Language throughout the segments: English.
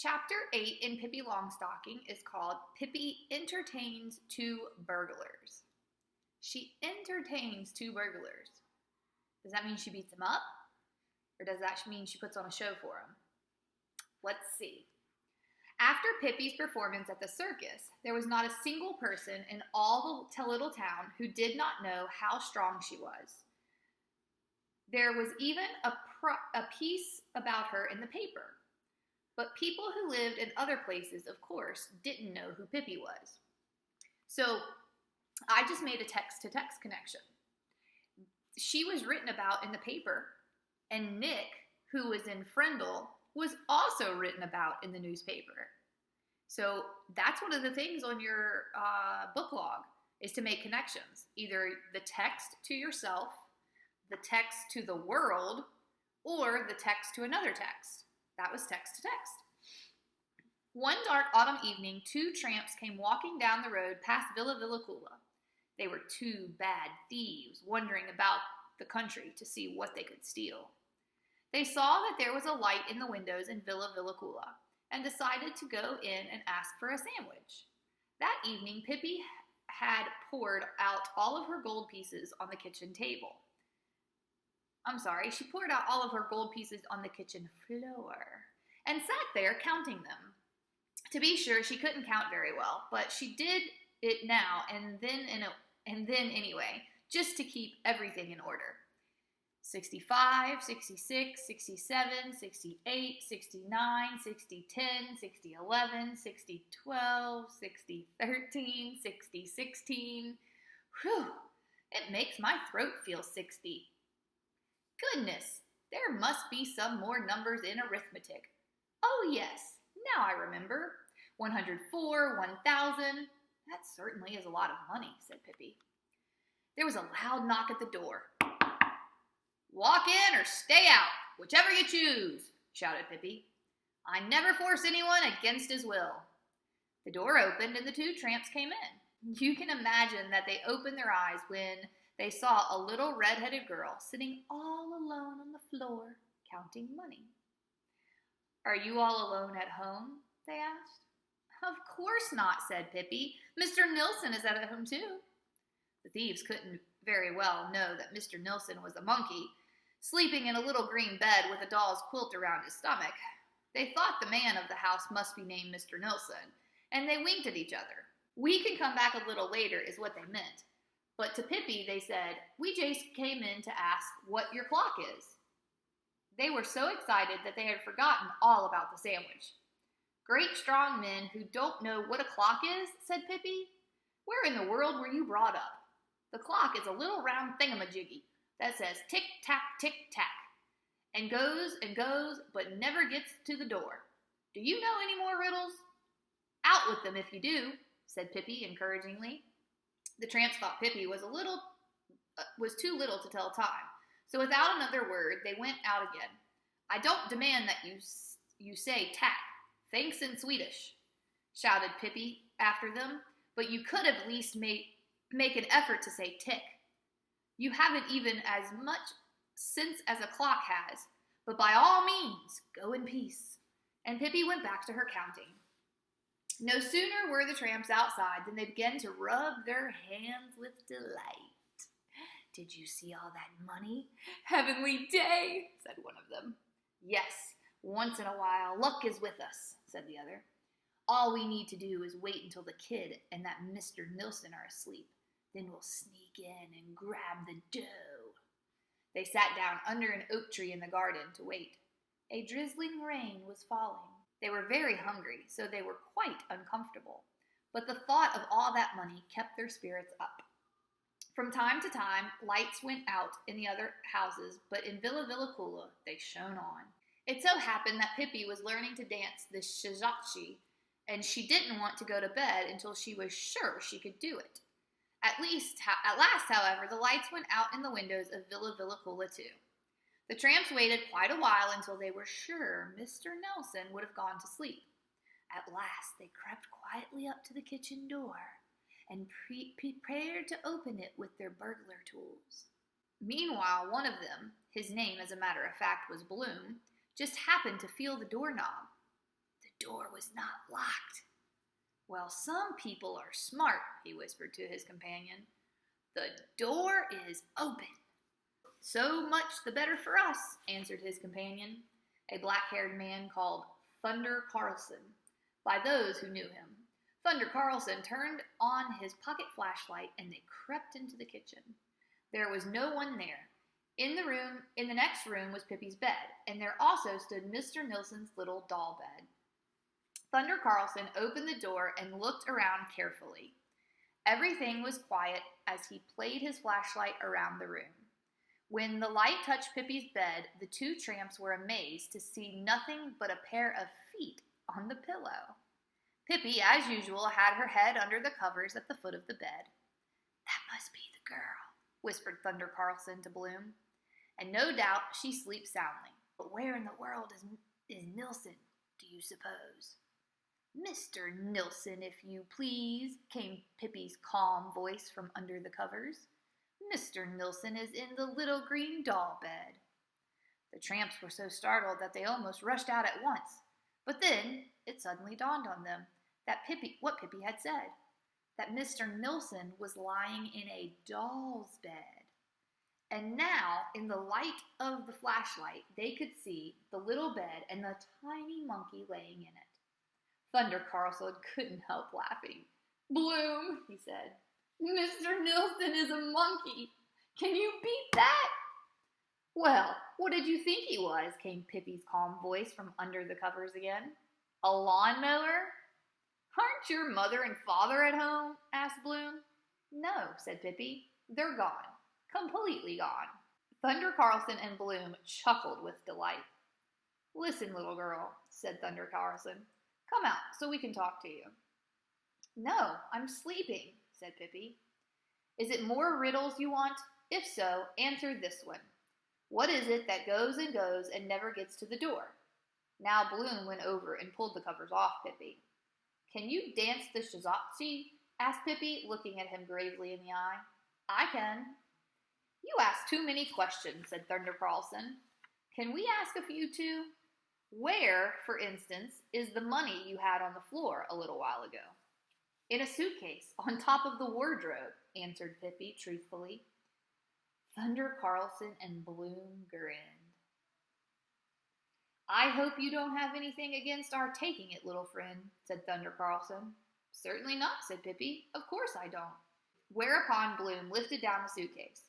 Chapter 8 in Pippi Longstocking is called Pippi Entertains Two Burglars. She entertains two burglars. Does that mean she beats them up? Or does that mean she puts on a show for them? Let's see. After Pippi's performance at the circus, there was not a single person in all the little town who did not know how strong she was. There was even a piece about her in the paper. But people who lived in other places, of course, didn't know who Pippi was. So I just made a text-to-text connection. She was written about in the paper, and Nick, who was in Friendle, was also written about in the newspaper. So that's one of the things on your book log, is to make connections. Either the text to yourself, the text to the world, or the text to another text. That was text to text. One dark autumn evening, two tramps came walking down the road past Villa Villacula. They were two bad thieves wandering about the country to see what they could steal. They saw that there was a light in the windows in Villa Villacula and decided to go in and ask for a sandwich. That evening, Pippi had poured out all of her gold pieces on the kitchen table. She poured out all of her gold pieces on the kitchen floor and sat there counting them. To be sure, she couldn't count very well, but she did it now and then anyway, just to keep everything in order. 65, 66, 67, 68, 69, 60, 10, 60, 11, 60, 12, 60, 13, 60, 16. Whew, it makes my throat feel 60. Goodness, there must be some more numbers in arithmetic. Oh yes, now I remember. 104, 1,000. That certainly is a lot of money, said Pippi. There was a loud knock at the door. Walk in or stay out, whichever you choose, shouted Pippi. I never force anyone against his will. The door opened and the two tramps came in. You can imagine that they opened their eyes when they saw a little red-headed girl sitting all alone on the floor, counting money. Are you all alone at home? They asked. Of course not, said Pippi. Mr. Nilsson is at home too. The thieves couldn't very well know that Mr. Nilsson was a monkey, sleeping in a little green bed with a doll's quilt around his stomach. They thought the man of the house must be named Mr. Nilsson, and they winked at each other. We can come back a little later is what they meant. But to Pippi, they said, we just came in to ask what your clock is. They were so excited that they had forgotten all about the sandwich. Great strong men who don't know what a clock is, said Pippi. Where in the world were you brought up? The clock is a little round thingamajiggy that says tick-tack, tick-tack, and goes, but never gets to the door. Do you know any more riddles? Out with them if you do, said Pippi encouragingly. The tramps thought Pippi was too little to tell time, so without another word, they went out again. I don't demand that you say tack. Thanks in Swedish, shouted Pippi after them, but you could at least make an effort to say tick. You haven't even as much sense as a clock has, but by all means, go in peace. And Pippi went back to her counting. No sooner were the tramps outside than they began to rub their hands with delight. Did you see all that money? Heavenly day, said one of them. Yes, once in a while, luck is with us, said the other. All we need to do is wait until the kid and that Mr. Nilsson are asleep. Then we'll sneak in and grab the dough. They sat down under an oak tree in the garden to wait. A drizzling rain was falling. They were very hungry, so they were quite uncomfortable. But the thought of all that money kept their spirits up. From time to time, lights went out in the other houses, but in Villa Villacula, they shone on. It so happened that Pippi was learning to dance the shazachi, and she didn't want to go to bed until she was sure she could do it. At last, however, the lights went out in the windows of Villa Villacula too. The tramps waited quite a while until they were sure Mr. Nilsson would have gone to sleep. At last, they crept quietly up to the kitchen door and prepared to open it with their burglar tools. Meanwhile, one of them, his name as a matter of fact was Bloom, just happened to feel the doorknob. The door was not locked. Well, some people are smart, he whispered to his companion. The door is open. So much the better for us, answered his companion, a black-haired man called Thunder Carlson, by those who knew him. Thunder Carlson turned on his pocket flashlight and they crept into the kitchen. There was no one there. In the next room was Pippi's bed, and there also stood Mr. Nilsson's little doll bed. Thunder Carlson opened the door and looked around carefully. Everything was quiet as he played his flashlight around the room. When the light touched Pippi's bed, the two tramps were amazed to see nothing but a pair of feet on the pillow. Pippi, as usual, had her head under the covers at the foot of the bed. That must be the girl, whispered Thunder Carlson to Bloom. And no doubt she sleeps soundly. But where in the world is Nilsson, do you suppose? Mr. Nilsson, if you please, came Pippi's calm voice from under the covers. Mr. Nilsson is in the little green doll bed. The tramps were so startled that they almost rushed out at once. But then it suddenly dawned on them that what Pippi had said, that Mr. Nilsson was lying in a doll's bed. And now, in the light of the flashlight, they could see the little bed and the tiny monkey laying in it. Thunder Carlson couldn't help laughing. Bloom, he said, Mr. Nilsson is a monkey. Can you beat that? Well, what did you think he was? Came Pippi's calm voice from under the covers again. A lawnmower? Aren't your mother and father at home? Asked Bloom. No, said Pippi. They're gone. Completely gone. Thunder Carlson and Bloom chuckled with delight. Listen, little girl, said Thunder Carlson. Come out so we can talk to you. No, I'm sleeping, said Pippi. Is it more riddles you want? If so, answer this one. What is it that goes and never gets to the door? Now Bloom went over and pulled the covers off Pippi. Can you dance the shazotzi? Asked Pippi, looking at him gravely in the eye. I can. You ask too many questions, said Thunder Carlson. Can we ask a few too? Where, for instance, is the money you had on the floor a little while ago? In a suitcase, on top of the wardrobe, answered Pippi truthfully. Thunder Carlson and Bloom grinned. I hope you don't have anything against our taking it, little friend, said Thunder Carlson. Certainly not, said Pippi. Of course I don't. Whereupon Bloom lifted down the suitcase.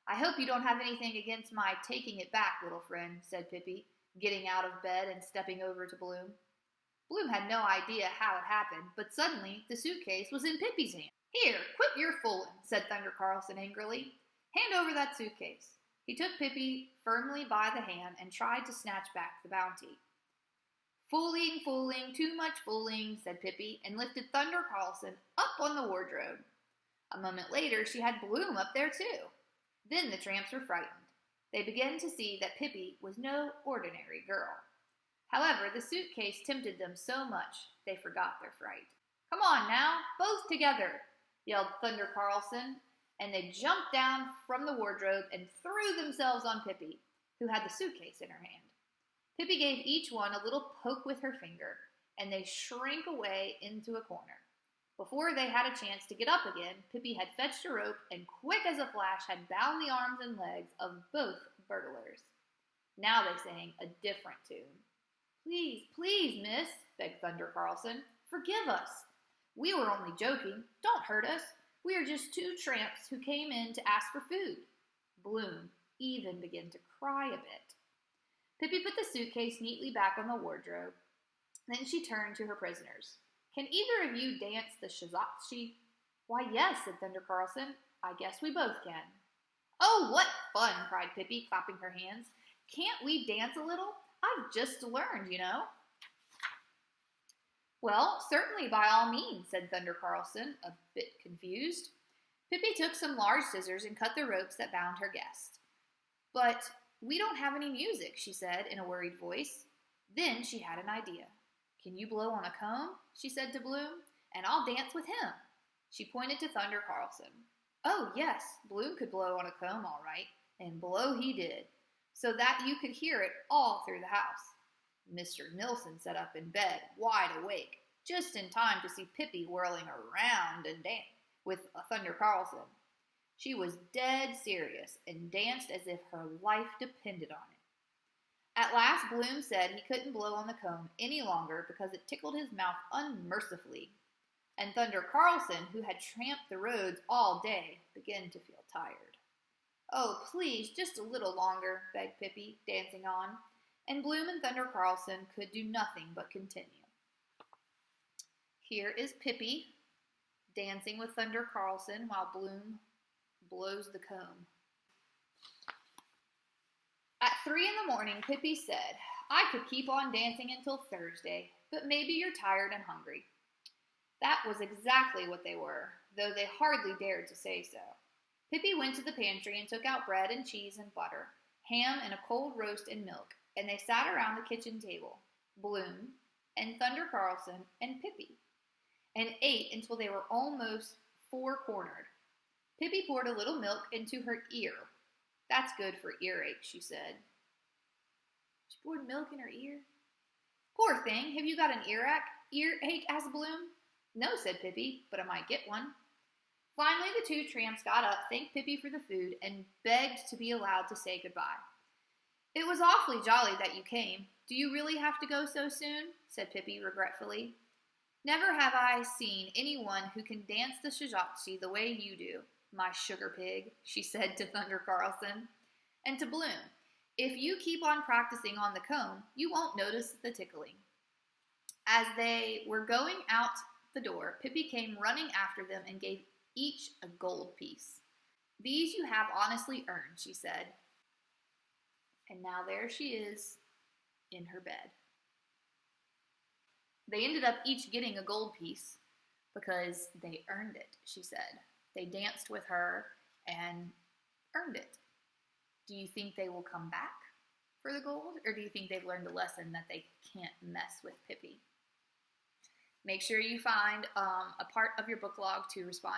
I hope you don't have anything against my taking it back, little friend, said Pippi, getting out of bed and stepping over to Bloom. Bloom had no idea how it happened, but suddenly the suitcase was in Pippi's hand. Here, quit your fooling, said Thunder Carlson angrily. Hand over that suitcase. He took Pippi firmly by the hand and tried to snatch back the bounty. Fooling, too much fooling, said Pippi, and lifted Thunder Carlson up on the wardrobe. A moment later, she had Bloom up there too. Then the tramps were frightened. They began to see that Pippi was no ordinary girl. However, the suitcase tempted them so much, they forgot their fright. Come on now, both together, yelled Thunder Carlson, and they jumped down from the wardrobe and threw themselves on Pippi, who had the suitcase in her hand. Pippi gave each one a little poke with her finger, and they shrank away into a corner. Before they had a chance to get up again, Pippi had fetched a rope and, quick as a flash, had bound the arms and legs of both burglars. Now they sang a different tune. Please, please, miss, begged Thunder Carlson. Forgive us. We were only joking. Don't hurt us. We are just two tramps who came in to ask for food. Bloom even began to cry a bit. Pippi put the suitcase neatly back on the wardrobe. Then she turned to her prisoners. Can either of you dance the shazotchi? Why, yes, said Thunder Carlson. I guess we both can. Oh, what fun, cried Pippi, clapping her hands. Can't we dance a little? I've just learned, you know. Well, certainly, by all means, said Thunder Carlson, a bit confused. Pippi took some large scissors and cut the ropes that bound her guest. But we don't have any music, she said in a worried voice. Then she had an idea. Can you blow on a comb? She said to Bloom, and I'll dance with him. She pointed to Thunder Carlson. Oh, yes, Bloom could blow on a comb all right, and blow he did, so that you could hear it all through the house. Mr. Nilsson sat up in bed, wide awake, just in time to see Pippi whirling around and dance with Thunder Carlson. She was dead serious and danced as if her life depended on it. At last, Bloom said he couldn't blow on the comb any longer because it tickled his mouth unmercifully. And Thunder Carlson, who had tramped the roads all day, began to feel tired. "Oh, please, just a little longer," begged Pippi, dancing on. And Bloom and Thunder Carlson could do nothing but continue. Here is Pippi dancing with Thunder Carlson while Bloom blows the comb. At 3 in the morning, Pippi said, "I could keep on dancing until Thursday, but maybe you're tired and hungry." That was exactly what they were, though they hardly dared to say so. Pippi went to the pantry and took out bread and cheese and butter, ham and a cold roast and milk, and they sat around the kitchen table, Bloom and Thunder Carlson and Pippi, and ate until they were almost four-cornered. Pippi poured a little milk into her ear. "That's good for earache," she said. She poured milk in her ear? "Poor thing, have you got an earache?" asked Bloom. "No," said Pippi, "but I might get one." Finally, the two tramps got up, thanked Pippi for the food, and begged to be allowed to say goodbye. "It was awfully jolly that you came. Do you really have to go so soon?" said Pippi regretfully. "Never have I seen anyone who can dance the shajakshi the way you do, my sugar pig," she said to Thunder Carlson. And to Bloom, "If you keep on practicing on the comb, you won't notice the tickling." As they were going out the door, Pippi came running after them and gave each a gold piece. "These you have honestly earned," she said. And now there she is in her bed. They ended up each getting a gold piece because they earned it, she said. They danced with her and earned it. Do you think they will come back for the gold, or do you think they've learned a lesson that they can't mess with Pippi? Make sure you find a part of your book log to respond